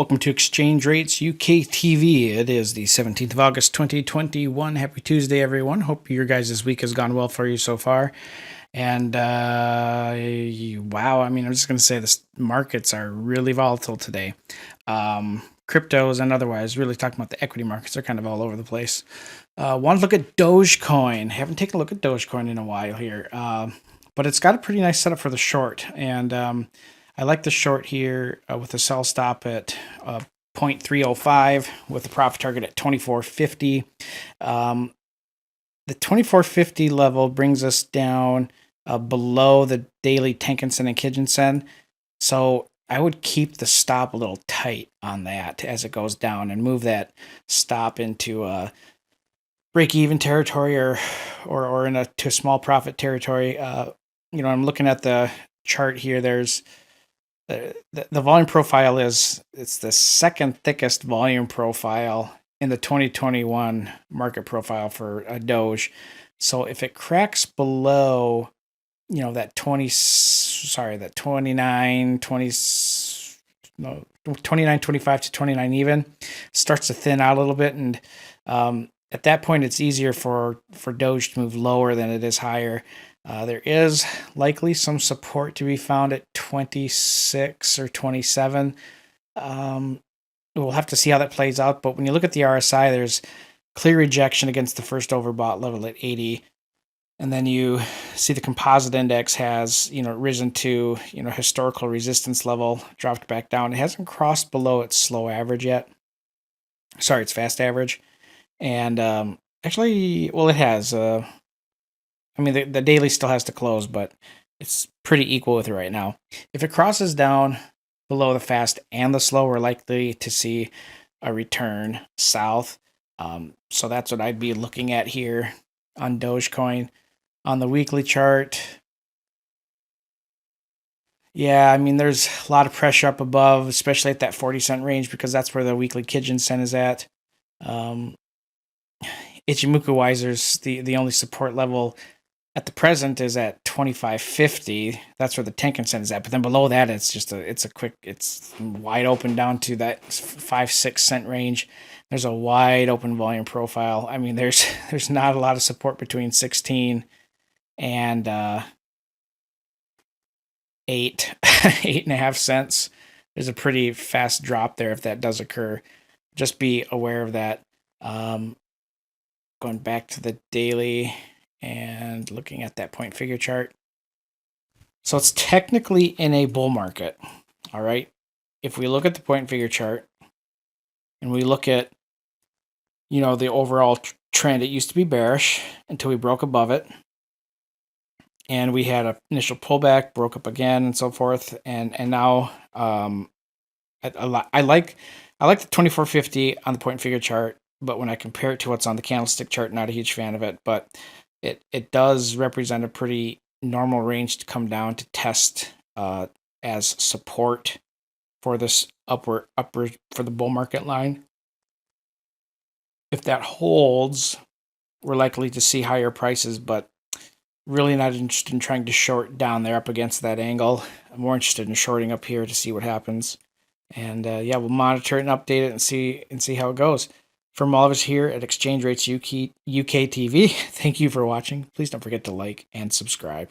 Welcome to Exchange Rates UK TV. It is the 17th of August 2021. Happy Tuesday, everyone. Hope your guys' week has gone well for you so far. And wow, I'm just going to say the markets are really volatile today. Cryptos and otherwise, really talking about the equity markets, are kind of all over the place. Want to look at Dogecoin. Haven't taken a look at Dogecoin in a while here, but it's got a pretty nice setup for the short. And I like the short here with a sell stop at 0.305 with the profit target at 24.50. The 24.50 level brings us down below the daily Tenkan-sen and Kijun-sen. So I would keep the stop a little tight on that as it goes down and move that stop into break-even territory or to a small profit territory. I'm looking at the chart here. There's the volume profile it's the second thickest volume profile in the 2021 market profile for a Doge. So if it cracks below, that 29.25 to 29 even, starts to thin out a little bit. And at that point, it's easier for Doge to move lower than it is higher. There is likely some support to be found at 26 or 27. We'll have to see how that plays out. But when you look at the RSI, there's clear rejection against the first overbought level at 80. And then you see the composite index has, risen to, historical resistance level, dropped back down. It hasn't crossed below its slow average yet. Sorry, its fast average. And actually, well, it has. The daily still has to close, but it's pretty equal with it right now. If it crosses down below the fast and the slow, we're likely to see a return south. So that's what I'd be looking at here on Dogecoin. On the weekly chart, yeah, there's a lot of pressure up above, especially at that 40-cent range, because that's where the weekly Kijun-sen is at. Ichimoku-wise, the only support level at the present is at 25.50. That's where the Tenkan-sen is at. But then below that, it's wide open down to that 5-6 cent range. There's a wide open volume profile. There's not a lot of support between 16 and 8.5 cents. There's a pretty fast drop there if that does occur. Just be aware of that. Going back to the daily and looking at that point figure chart. So it's technically in a bull market. All right. If we look at the point figure chart and we look at, the overall trend, it used to be bearish until we broke above it. And we had an initial pullback, broke up again, and so forth. And now I like the 24.50 on the point figure chart, but when I compare it to what's on the candlestick chart, not a huge fan of it. But it does represent a pretty normal range to come down to test as support for this upward for the bull market line. If that holds, we're likely to see higher prices, but really not interested in trying to short down there up against that angle. I'm more interested in shorting up here to see what happens. And we'll monitor it and update it and see how it goes. From all of us here at Exchange Rates UK TV, thank you for watching. Please don't forget to like and subscribe.